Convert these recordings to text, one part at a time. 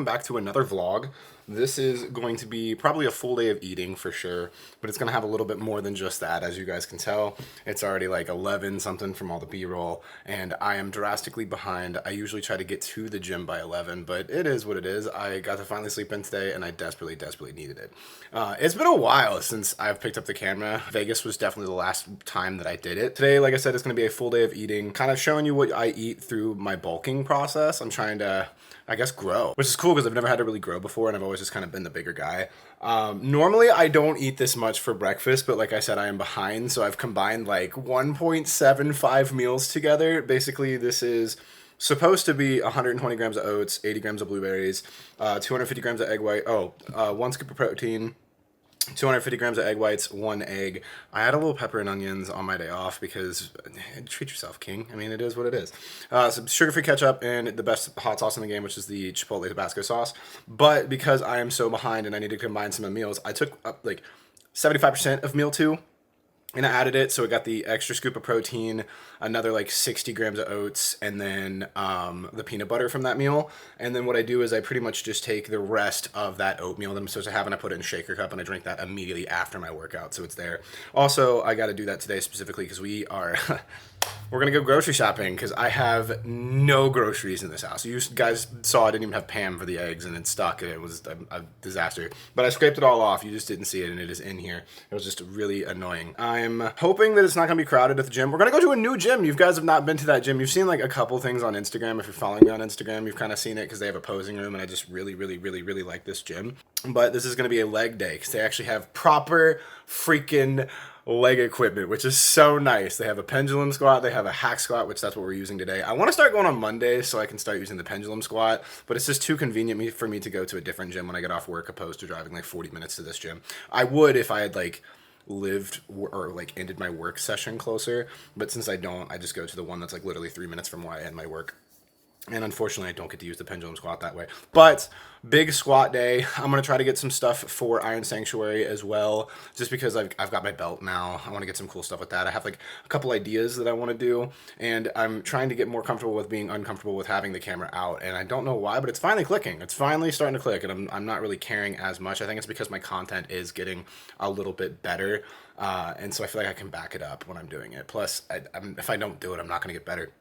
welcome back to another vlog. This is going to be probably a full day of eating for sure, but it's going to have a little bit more than just that, as you guys can tell. It's already like 11 something from all the b-roll, and I am drastically behind. I usually try to get to the gym by 11, but it is what it is. I got to finally sleep in today, and I desperately needed it. It's been a while since I've picked up the camera. Vegas was definitely the last time that I did it. Today, like I said, it's going to be a full day of eating, kind of showing you what I eat through my bulking process. I'm trying to, I guess, grow, which is cool because I've never had to really grow before, and I've always just kind of been the bigger guy. Normally I don't eat this much for breakfast, but like I said, I am behind, so I've combined like 1.75 meals together. Basically, this is supposed to be 120 grams of oats, 80 grams of blueberries, 250 grams of egg white, 1 scoop of protein, 250 grams of egg whites, 1 egg. I had a little pepper and onions on my day off because treat yourself, king. I mean, it is what it is. Some sugar-free ketchup and the best hot sauce in the game, which is the Chipotle Tabasco sauce. But because I am so behind and I need to combine some of the meals, I took up like 75% of meal 2. And I added it, so it got the extra scoop of protein, another like 60 grams of oats, and then the peanut butter from that meal. And then what I do is I pretty much just take the rest of that oatmeal that I'm supposed to have, and I put it in a shaker cup, and I drink that immediately after my workout, so it's there. Also, I got to do that today specifically because we are... we're going to go grocery shopping because I have no groceries in this house. You guys saw I didn't even have Pam for the eggs, and it stuck, and it was a disaster. But I scraped it all off. You just didn't see it, and it is in here. It was just really annoying. I'm hoping that it's not going to be crowded at the gym. We're going to go to a new gym. You guys have not been to that gym. You've seen like a couple things on Instagram. If you're following me on Instagram, you've kind of seen it because they have a posing room, and I just really like this gym. But this is going to be a leg day because they actually have proper freaking leg equipment, which is so nice. They have a pendulum squat, they have a hack squat, which that's what we're using today. I want to start going on Monday so I can start using the pendulum squat, but it's just too convenient for me to go to a different gym when I get off work opposed to driving like 40 minutes to this gym. I would if I had like lived or like ended my work session closer, but since I don't, I just go to the one that's like literally 3 minutes from where I end my work. And unfortunately, I don't get to use the pendulum squat that way. But big squat day. I'm going to try to get some stuff for Iron Sanctuary as well, just because I've got my belt now. I want to get some cool stuff with that. I have like a couple ideas that I want to do, and I'm trying to get more comfortable with being uncomfortable with having the camera out. And I don't know why, but it's finally clicking. It's finally starting to click, and I'm not really caring as much. I think it's because my content is getting a little bit better, and so I feel like I can back it up when I'm doing it. Plus, if I don't do it, I'm not going to get better.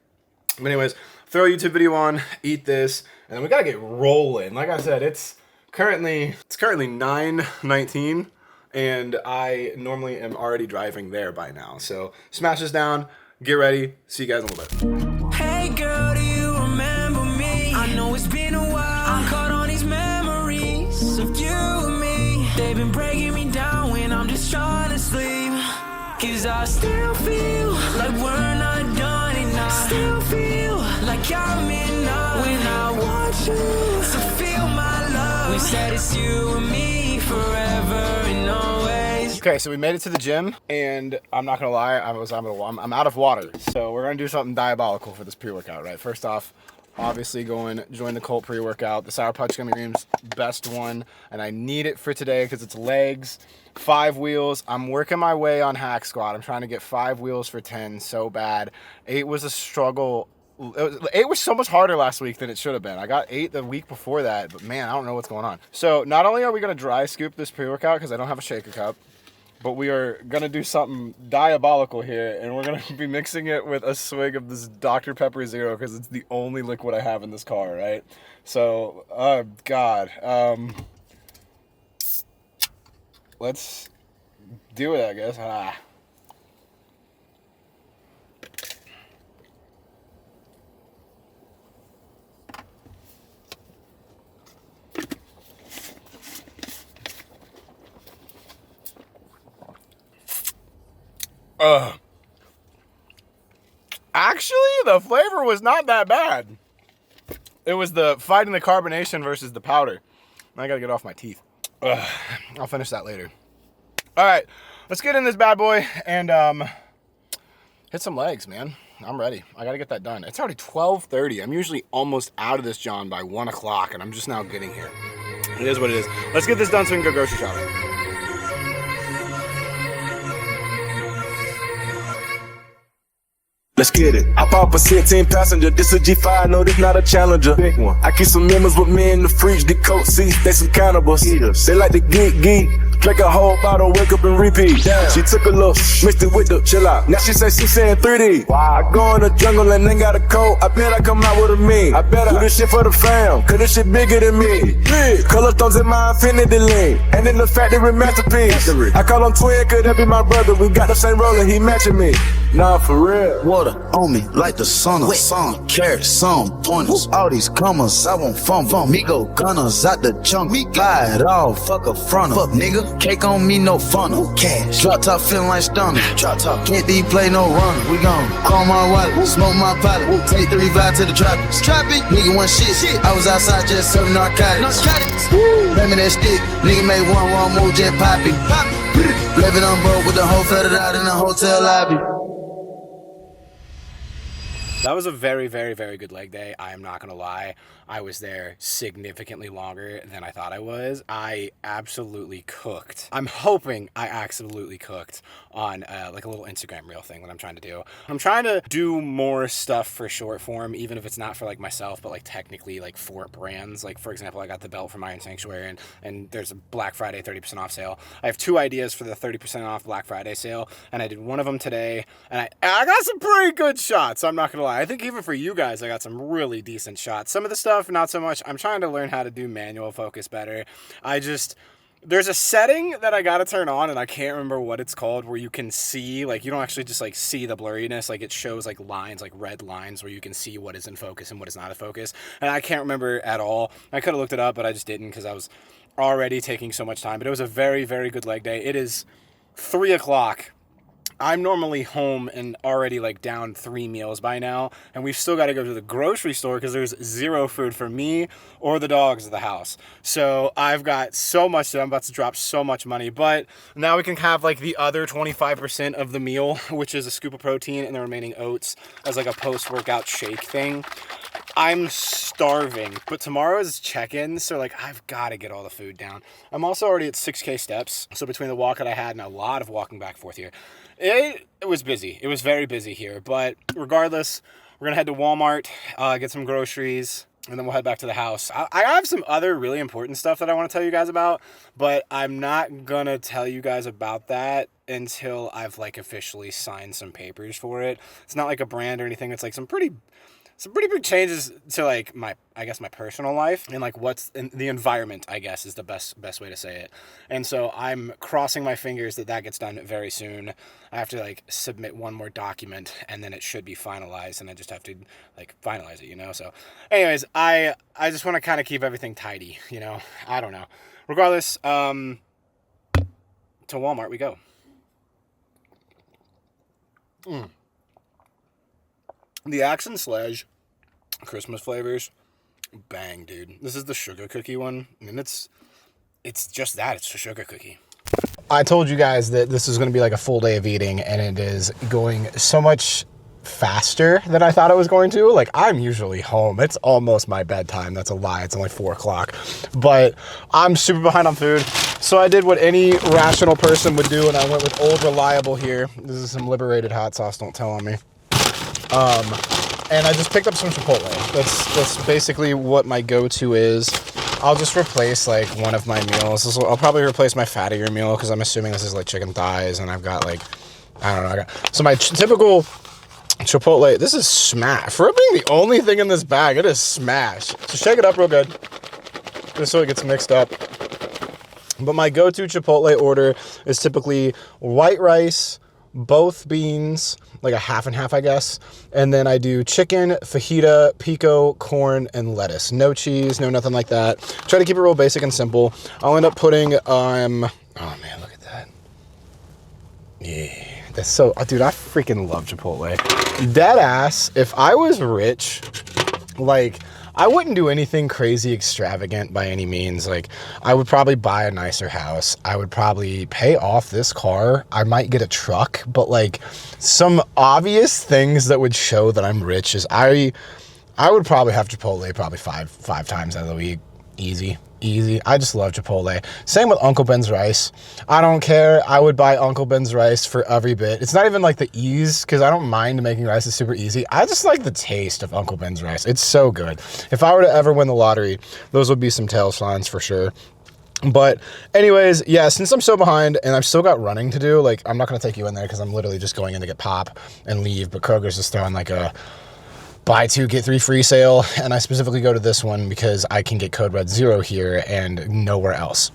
But anyways, throw a YouTube video on, eat this, and then we gotta get rolling. Like I said, it's currently 9:19, and I normally am already driving there by now. So smash this down, get ready, see you guys in a little bit. Hey girl, do you remember me? I know it's been a while. I'm caught on these memories of you and me. They've been breaking me down when I'm just trying to sleep. Cause I still feel like we're not done, and I still feel like I'm in love when I want you to feel my love. We said it's you and me forever and always. Okay, so we made it to the gym, and I'm not gonna lie, I'm out of water. So we're gonna do something diabolical for this pre-workout, right? First off, obviously join the Colt pre-workout. The Sour Patch Gummy Cream's best one, and I need it for today because it's legs, 5 wheels. I'm working my way on hack squat. I'm trying to get 5 wheels for 10 so bad. 8 was a struggle. 8 was so much harder last week than it should have been. I got 8 the week before that, but man, I don't know what's going on. So not only are we going to dry scoop this pre-workout because I don't have a shaker cup, but we are going to do something diabolical here, and we're going to be mixing it with a swig of this Dr. Pepper Zero because it's the only liquid I have in this car, right? So, oh, God. Let's do it, I guess. Actually, the flavor was not that bad. It was the fighting the carbonation versus the powder. I gotta get off my teeth. I'll finish that later. All right, let's get in this bad boy and hit some legs, man. I'm ready. I gotta get that done. It's already 12:30. I'm usually almost out of this John by 1 o'clock, and I'm just now getting here. It is what it is. Let's get this done so we can go grocery shopping. Let's get it. I pop a 16 passenger. This a G5, no, this not a Challenger. Big one. I keep some members with me in the fridge. Get coat seats, they some cannibals. Eaters. They like to geek. Drink a whole bottle, wake up and repeat. Damn. She took a look, mixed it with the chill out. Now she say she saying 3D. Wow. I go in the jungle and ain't got a coat. I bet I come out with a me. I bet I do this shit for the fam, cause this shit bigger than me. Big. Color stones in my infinity link. And in the factory masterpiece. I call him twin, cause that be my brother. We got the same roller, he matching me. Nah, for real. Water on me like the sun of some carrots, some pointers. All these commas, I want fun. Me go gunners out the junk. Me glide all, fuck a frontal. Fuck nigga, cake on me, no funnel. Cash, drop top feeling like stunner. Drop top, can't D play no runner. We gon' call my wallet, smoke my pilot. Take the revive to the tropics. Tropic, nigga one shit. I was outside just serving narcotics. Let me that stick, nigga made one wrong move, just poppy. Living on board with the whole flooded out in the hotel lobby. That was a very, very, very good leg day. I am not going to lie. I was there significantly longer than I thought I was. I absolutely cooked. I'm hoping I absolutely cooked on like a little Instagram reel thing that I'm trying to do. I'm trying to do more stuff for short form, even if it's not for like myself, but like technically like for brands. Like for example, I got the belt from Iron Sanctuary and there's a Black Friday 30% off sale. I have 2 ideas for the 30% off Black Friday sale, and I did one of them today, and I got some pretty good shots. I'm not going to lie. I think even for you guys, I got some really decent shots. Some of the stuff, not so much. I'm trying to learn how to do manual focus better. There's a setting that I gotta turn on, and I can't remember what it's called, where you can see, like, you don't actually just, like, see the blurriness. Like, it shows, like, lines, like, red lines, where you can see what is in focus and what is not in focus. And I can't remember at all. I could have looked it up, but I just didn't because I was already taking so much time. But it was a very, very good leg day. It is 3 o'clock. I'm normally home and already like down 3 meals by now, and we've still got to go to the grocery store because there's 0 food for me or the dogs at the house. So I've got so much that I'm about to drop so much money, but now we can have like the other 25% of the meal, which is a scoop of protein and the remaining oats as like a post-workout shake thing. I'm starving, but tomorrow is check-in, so like I've got to get all the food down. I'm also already at 6K steps, so between the walk that I had and a lot of walking back and forth here, it was busy. It was very busy here, but regardless, we're gonna head to Walmart, get some groceries, and then we'll head back to the house. I have some other really important stuff that I want to tell you guys about, but I'm not gonna tell you guys about that until I've like officially signed some papers for it. It's not like a brand or anything. It's like some pretty big changes to like my personal life and like what's in the environment, I guess, is the best way to say it. And so I'm crossing my fingers that gets done very soon. I have to like submit one more document and then it should be finalized, and I just have to like finalize it, you know? So anyways, I just want to kind of keep everything tidy, you know? I don't know. Regardless, to Walmart we go. The Axe Sledge Christmas flavors, bang, dude. This is the sugar cookie one, and it's just that. It's a sugar cookie. I told you guys that this is going to be like a full day of eating, and it is going so much faster than I thought it was going to. Like, I'm usually home. It's almost my bedtime. That's a lie. It's only 4 o'clock. But I'm super behind on food. So I did what any rational person would do, and I went with Old Reliable here. This is some Liberated hot sauce, don't tell on me. And I just picked up some Chipotle. That's basically what my go-to is. I'll just replace like one of my meals. I'll probably replace my fattier meal because I'm assuming this is like chicken thighs, and I've got like, I don't know. So my typical Chipotle, this is smash. For it being the only thing in this bag, it is smash. So shake it up real good, just so it gets mixed up. But my go-to Chipotle order is typically white rice, both beans, like a half and half, I guess. And then I do chicken, fajita, pico, corn, and lettuce. No cheese, no nothing like that. Try to keep it real basic and simple. I'll end up putting, oh man, look at that. Yeah, that's so, dude, I freaking love Chipotle. Dead ass, if I was rich, like, I wouldn't do anything crazy extravagant by any means. Like, I would probably buy a nicer house. I would probably pay off this car. I might get a truck, but like some obvious things that would show that I'm rich is I would probably have Chipotle probably five times out of the week. Easy. easy. I just love Chipotle. Same with Uncle Ben's rice. I don't care. I would buy Uncle Ben's rice for every bit. It's not even like the ease, because I don't mind making rice. It's super easy. I just like the taste of Uncle Ben's rice. It's so good. If I were to ever win the lottery, those would be some tail signs for sure. But anyways, yeah, since I'm so behind and I've still got running to do, like, I'm not going to take you in there because I'm literally just going in to get pop and leave. But Kroger's is throwing like a buy 2, get 3 free sale. And I specifically go to this one because I can get code RED0 here and nowhere else.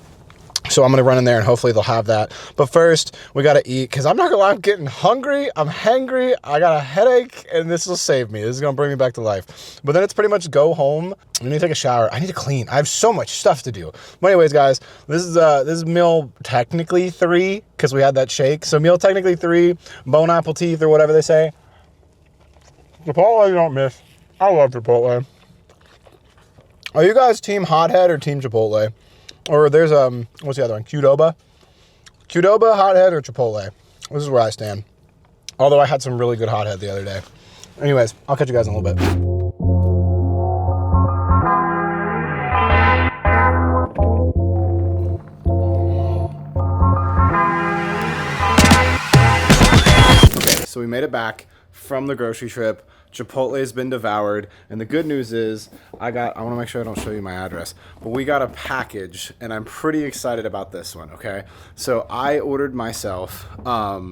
So I'm going to run in there and hopefully they'll have that. But first, we got to eat because I'm not going to lie, I'm getting hungry. I'm hangry. I got a headache and this will save me. This is going to bring me back to life. But then it's pretty much go home. I need to take a shower. I need to clean. I have so much stuff to do. But anyways, guys, this is meal technically 3 because we had that shake. So meal technically 3, bone apple teeth or whatever they say. Chipotle you don't miss. I love Chipotle. Are you guys team hothead or team Chipotle? Or there's, what's the other one? Qdoba? Qdoba, hothead, or Chipotle? This is where I stand. Although I had some really good hothead the other day. Anyways, I'll catch you guys in a little bit. Okay, so we made it back from the grocery trip. Chipotle has been devoured, and the good news is I want to make sure I don't show you my address, but we got a package and I'm pretty excited about this one. Okay, so I ordered myself a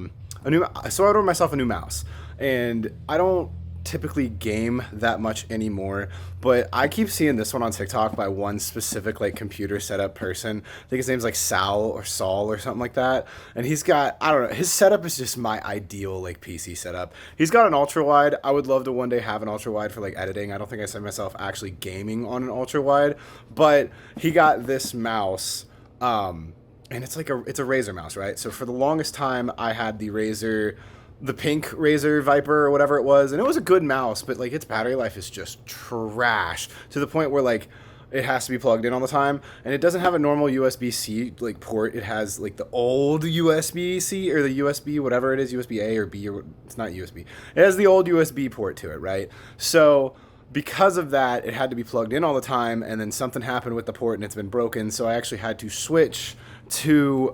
new mouse, and I don't typically game that much anymore, but I keep seeing this one on TikTok by one specific like computer setup person. I think his name's like Sal or Saul or something like that, and he's got, I don't know, his setup is just my ideal like PC setup. He's got an ultra wide. I would love to one day have an ultra wide for like editing. I don't think I see myself actually gaming on an ultra wide, but he got this mouse and it's like it's a Razer mouse, right? So for the longest time I had the pink Razer Viper or whatever it was, and it was a good mouse, but like its battery life is just trash to the point where like it has to be plugged in all the time, and it doesn't have a normal USB-C like port. It has like the old USB-C or the USB whatever it is, USB-A or B, or it's not USB. It has the old USB port to it, right? So because of that, it had to be plugged in all the time, and then something happened with the port and it's been broken, so I actually had to switch to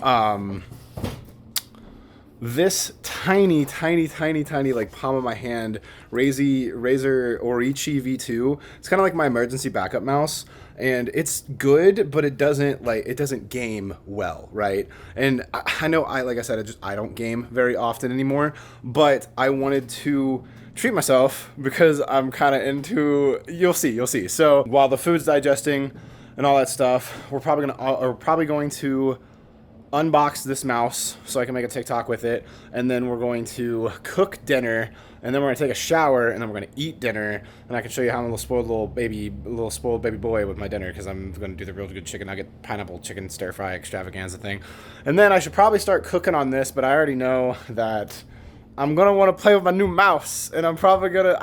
this tiny like palm of my hand Razer Orichi V2. It's kind of like my emergency backup mouse, and it's good, but it doesn't game well, right? And I know like I said, I don't game very often anymore, but I wanted to treat myself because I'm kind of into, you'll see. So while the food's digesting and all that stuff, we're probably going to unbox this mouse so I can make a TikTok with it, and then we're going to cook dinner, and then we're gonna take a shower, and then we're gonna eat dinner, and I can show you how I'm a little spoiled baby boy with my dinner, because I'm gonna do the real good chicken nugget pineapple chicken stir fry extravaganza thing. And then I should probably start cooking on this, but I already know that I'm gonna want to play with my new mouse, and I'm probably gonna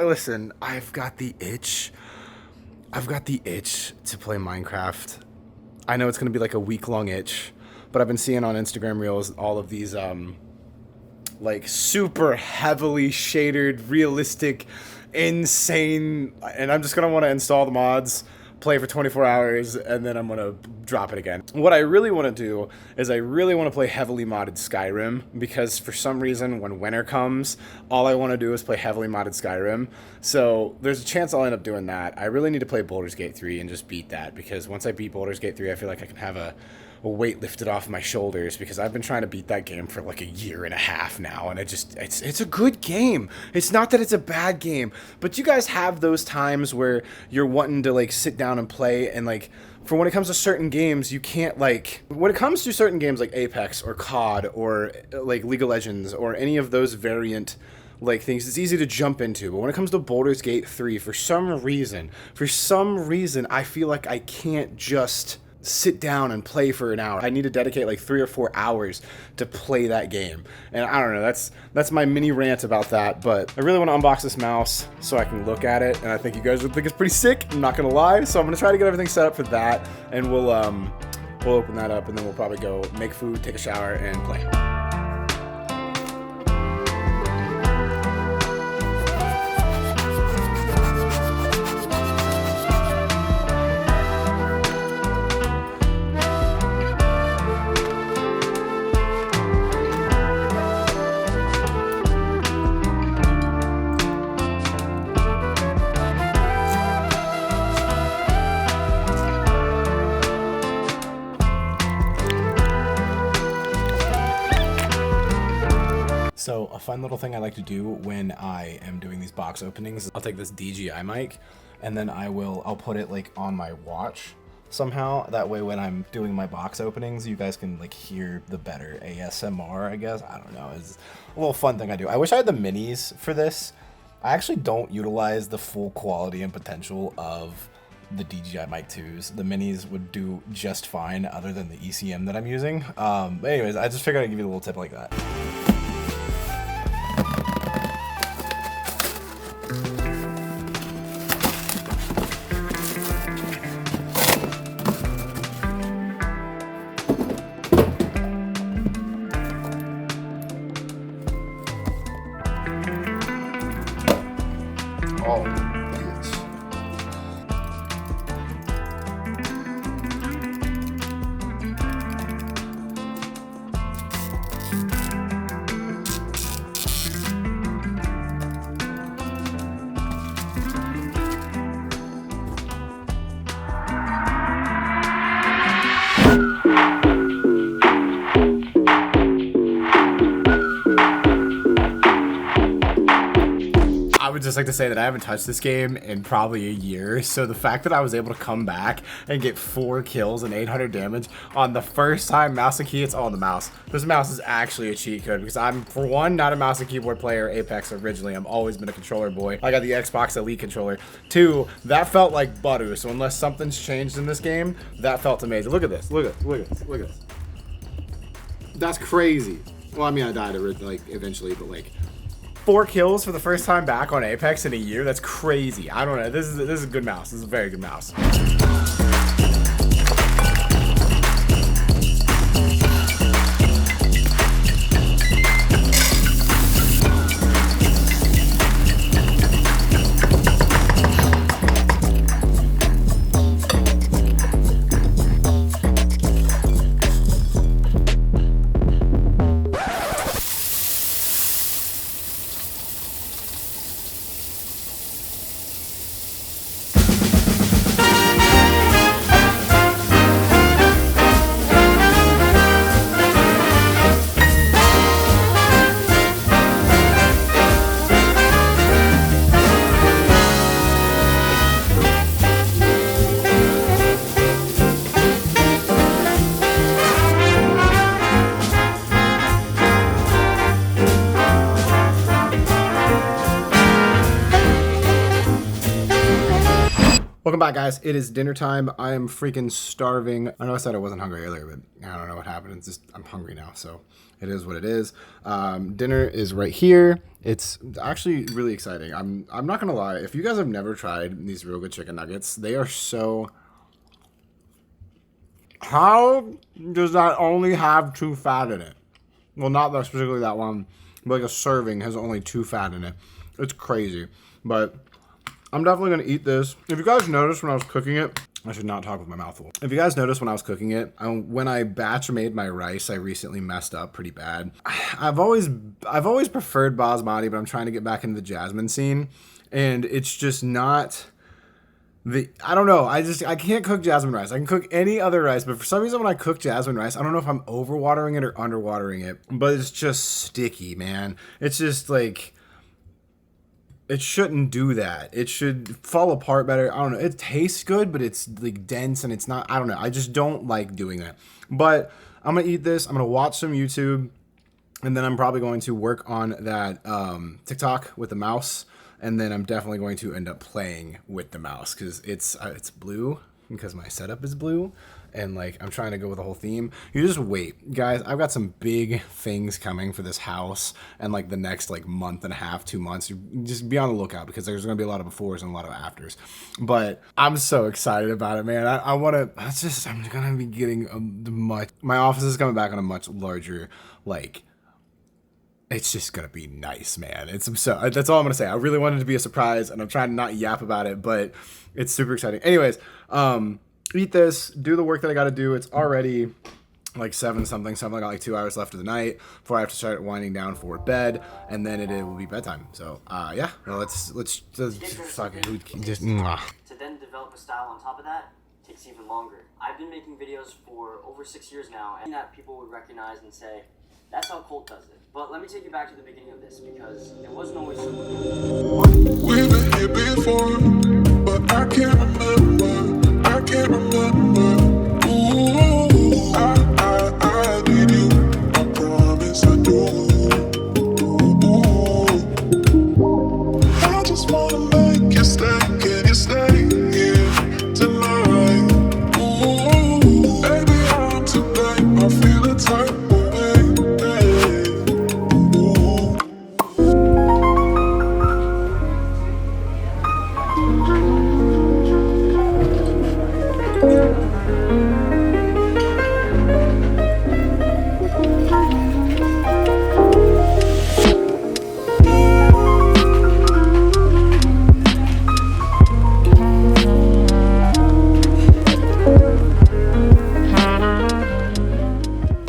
listen, I've got the itch to play Minecraft. I know it's gonna be like a week-long itch, but I've been seeing on Instagram Reels all of these like super heavily shaded, realistic, insane, and I'm just gonna want to install the mods, play for 24 hours, and then I'm gonna drop it again. What I really want to do is I really want to play heavily modded Skyrim, because for some reason when winter comes, all I want to do is play heavily modded Skyrim. So there's a chance I'll end up doing that. I really need to play Baldur's Gate 3 and just beat that, because once I beat Baldur's Gate 3, I feel like I can have a weight lifted off my shoulders, because I've been trying to beat that game for like a year and a half now, and it's a good game. It's not that it's a bad game, but you guys have those times where you're wanting to like sit down and play, and like for when it comes to certain games, you can't, like when it comes to certain games like Apex or COD or like League of Legends or any of those variant like things, it's easy to jump into. But when it comes to Baldur's Gate 3, for some reason I feel like I can't just sit down and play for an hour. I need to dedicate like 3 or 4 hours to play that game. And I don't know, that's my mini rant about that, but I really want to unbox this mouse so I can look at it, and I think you guys would think it's pretty sick, I'm not gonna lie. So I'm gonna try to get everything set up for that, and we'll open that up, and then we'll probably go make food, take a shower, and play. So a fun little thing I like to do when I am doing these box openings, I'll take this DJI mic and then I'll put it like on my watch somehow. That way when I'm doing my box openings, you guys can like hear the better ASMR, I guess. I don't know. It's a little fun thing I do. I wish I had the minis for this. I actually don't utilize the full quality and potential of the DJI Mic 2s. The minis would do just fine other than the ECM that I'm using. But anyways, I just figured I'd give you a little tip like that. Oh, bitch. I would just like to say that I haven't touched this game in probably a year, so the fact that I was able to come back and get 4 kills and 800 damage on the first time mouse and key, it's all on the mouse. This mouse is actually a cheat code because I'm, for one, not a mouse and keyboard player, Apex originally. I've always been a controller boy. I got the Xbox Elite controller. 2, that felt like butter, so unless something's changed in this game, that felt amazing. Look at this, look at this, look at this, look at this. That's crazy. Well, I mean, I died like eventually, but like 4 kills for the first time back on Apex in a year. That's crazy. I don't know. This is a good mouse. This is a very good mouse. Welcome back, guys. It is dinner time. I am freaking starving. I know I said I wasn't hungry earlier, but I don't know what happened. It's just, I'm hungry now, so it is what it is. Dinner is right here. It's actually really exciting. I'm not gonna lie. If you guys have never tried these real good chicken nuggets, they are so... How does that only have 2 fat in it? Well, not that specifically that one, but like a serving has only 2 fat in it. It's crazy, but I'm definitely going to eat this. If you guys noticed when I was cooking it, I should not talk with my mouth full. If you guys noticed when I was cooking it, when I batch made my rice, I recently messed up pretty bad. I've always preferred basmati, but I'm trying to get back into the jasmine scene, and it's just not I don't know. I can't cook jasmine rice. I can cook any other rice, but for some reason when I cook jasmine rice, I don't know if I'm overwatering it or underwatering it, but it's just sticky, man. It's just like, it shouldn't do that. It should fall apart better. I don't know. It tastes good, but it's like dense and it's not, I don't know. I just don't like doing that. But I'm going to eat this. I'm going to watch some YouTube, and then I'm probably going to work on that TikTok with the mouse. And then I'm definitely going to end up playing with the mouse because it's blue because my setup is blue. And like, I'm trying to go with the whole theme. You just wait, guys. I've got some big things coming for this house and like the next like month and a half, 2 months. You just be on the lookout because there's going to be a lot of befores and a lot of afters. But I'm so excited about it, man. I'm going to be getting my office is coming back on a much larger, like, it's just going to be nice, man. That's all I'm going to say. I really wanted it to be a surprise and I'm trying to not yap about it, but it's super exciting. Anyways, eat this, do the work that I got to do. It's already like 7 something. I got like 2 hours left of the night before I have to start winding down for bed, and then it will be bedtime. So yeah, well, let's fuck it. Just to then develop a style on top of that takes even longer. I've been making videos for over 6 years now, and that people would recognize and say, that's how Colt does it. But let me take you back to the beginning of this because it wasn't always so. We've been here before, but I can't remember. I can't remember. Ooh, I need you. I promise I do. Ooh, I just wanna make you stay. Can you stay here tonight? Ooh, baby, I'm to blame. I feel the type of way. Ooh.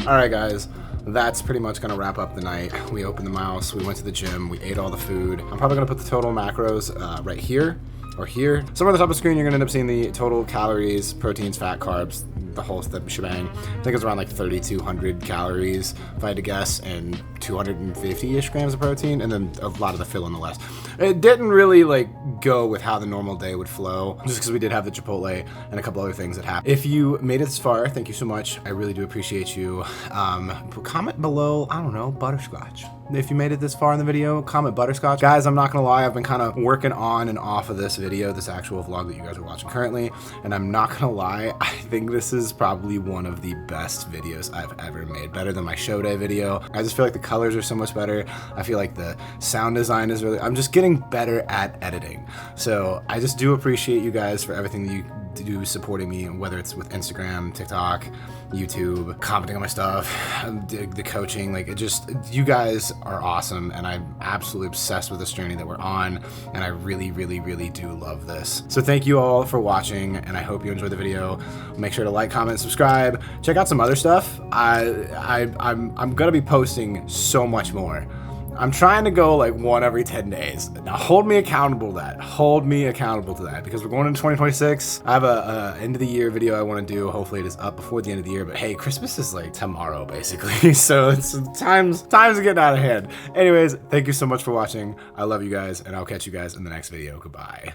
Alright guys, that's pretty much going to wrap up the night. We opened the mouse, we went to the gym, we ate all the food. I'm probably going to put the total macros right here or here. Somewhere at the top of the screen you're going to end up seeing the total calories, proteins, fat, carbs, the whole shebang. I think it's around like 3,200 calories if I had to guess, and 250-ish grams of protein, and then a lot of the fill in the rest. It didn't really like go with how the normal day would flow, just because we did have the Chipotle and a couple other things that happened. If you made it this far, thank you so much. I really do appreciate you. Comment below, I don't know, butterscotch. If you made it this far in the video, comment butterscotch. Guys, I'm not gonna lie, I've been kind of working on and off of this video, this actual vlog that you guys are watching currently, and I'm not gonna lie, I think this is probably one of the best videos I've ever made. Better than my show day video. I just feel like the colors are so much better. I feel like the sound design is really, I'm just getting better at editing. So I just do appreciate you guys for everything that you do supporting me, whether it's with Instagram, TikTok, YouTube, commenting on my stuff, the coaching, like it just, you guys are awesome, and I'm absolutely obsessed with this journey that we're on, and I really, really, really do love this. So thank you all for watching, and I hope you enjoyed the video. Make sure to like, comment, subscribe, check out some other stuff. I'm gonna be posting so much more. I'm trying to go like one every 10 days. Now hold me accountable to that. Hold me accountable to that, because we're going into 2026. I have a end of the year video I want to do. Hopefully it is up before the end of the year, but hey, Christmas is like tomorrow basically. So it's time's getting out of hand. Anyways, thank you so much for watching. I love you guys, and I'll catch you guys in the next video. Goodbye.